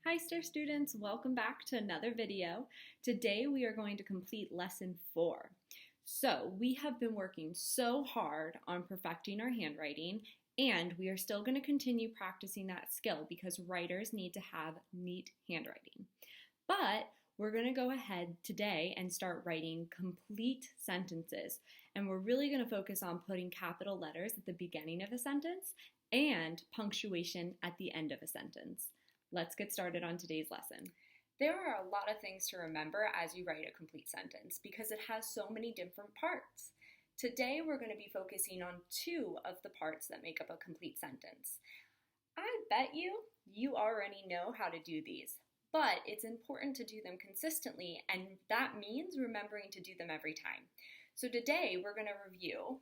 Hi STAR students, welcome back to another video. Today we are going to complete lesson 4. So we have been working so hard on perfecting our handwriting, and we are still going to continue practicing that skill because writers need to have neat handwriting. But we're going to go ahead today and start writing complete sentences, and we're really going to focus on putting capital letters at the beginning of a sentence and punctuation at the end of a sentence. Let's get started on today's lesson. There are a lot of things to remember as you write a complete sentence because it has so many different parts. Today we're going to be focusing on 2 of the parts that make up a complete sentence. I bet you already know how to do these, but it's important to do them consistently, and that means remembering to do them every time. So today we're going to review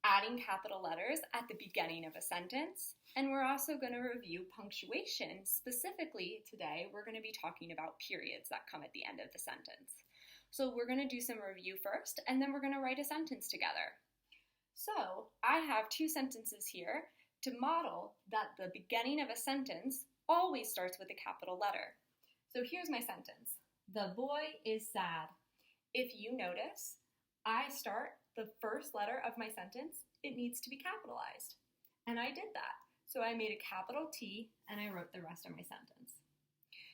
adding capital letters at the beginning of a sentence, and we're also going to review punctuation. Specifically today, we're going to be talking about periods that come at the end of the sentence. So we're going to do some review first, and then we're going to write a sentence together. So I have 2 sentences here to model that the beginning of a sentence always starts with a capital letter. So here's my sentence. The boy is sad. If you notice, I start the first letter of my sentence, it needs to be capitalized. And I did that. So I made a capital T and I wrote the rest of my sentence.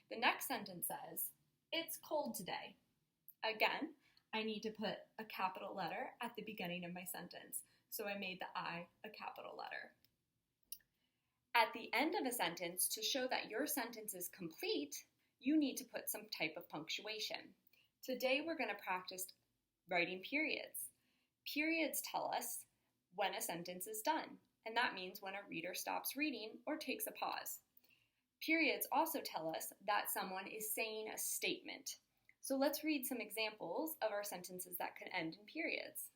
The next sentence says, it's cold today. Again, I need to put a capital letter at the beginning of my sentence. So I made the I a capital letter. At the end of a sentence, to show that your sentence is complete, you need to put some type of punctuation. Today we're going to practice writing periods. Periods tell us when a sentence is done, and that means when a reader stops reading or takes a pause. Periods also tell us that someone is saying a statement. So let's read some examples of our sentences that could end in periods.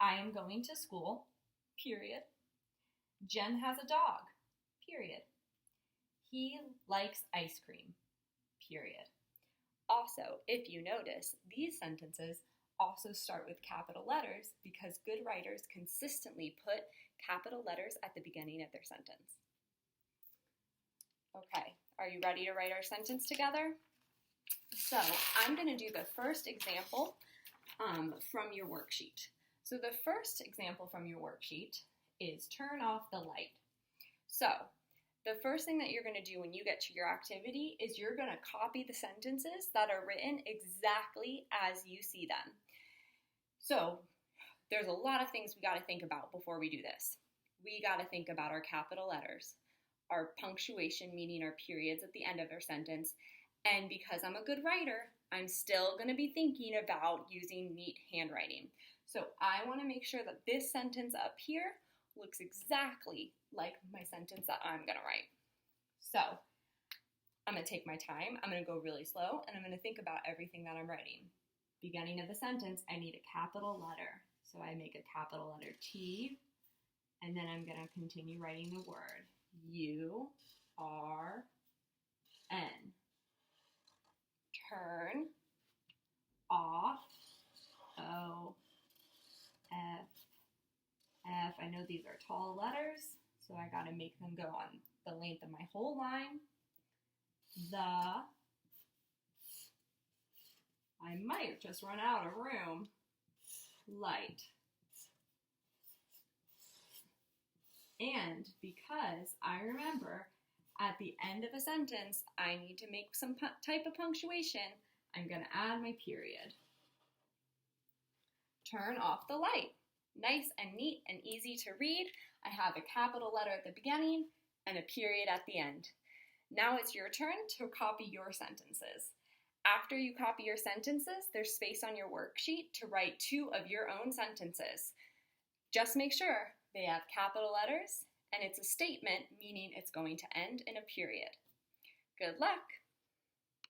I am going to school, period. Jen has a dog, period. He likes ice cream, period. Also, if you notice, these sentences also start with capital letters because good writers consistently put capital letters at the beginning of their sentence. Okay, are you ready to write our sentence together? So I'm going to do the first example from your worksheet. So the first example from your worksheet is turn off the light. So the first thing that you're going to do when you get to your activity is you're going to copy the sentences that are written exactly as you see them. So there's a lot of things we got to think about before we do this. We got to think about our capital letters, our punctuation, meaning our periods at the end of our sentence, and because I'm a good writer, I'm still going to be thinking about using neat handwriting. So I want to make sure that this sentence up here looks exactly like my sentence that I'm going to write. So I'm going to take my time, I'm going to go really slow, and I'm going to think about everything that I'm writing. Beginning of the sentence, I need a capital letter. So I make a capital letter T, and then I'm going to continue writing the word U-R-N. Turn, off, O-F. F, I know these are tall letters, so I gotta make them go on the length of my whole line. I might just run out of room. Light. And because I remember at the end of a sentence, I need to make some type of punctuation, I'm gonna add my period. Turn off the light. Nice and neat and easy to read. I have a capital letter at the beginning and a period at the end. Now it's your turn to copy your sentences. After you copy your sentences, there's space on your worksheet to write 2 of your own sentences. Just make sure they have capital letters and it's a statement, meaning it's going to end in a period. Good luck!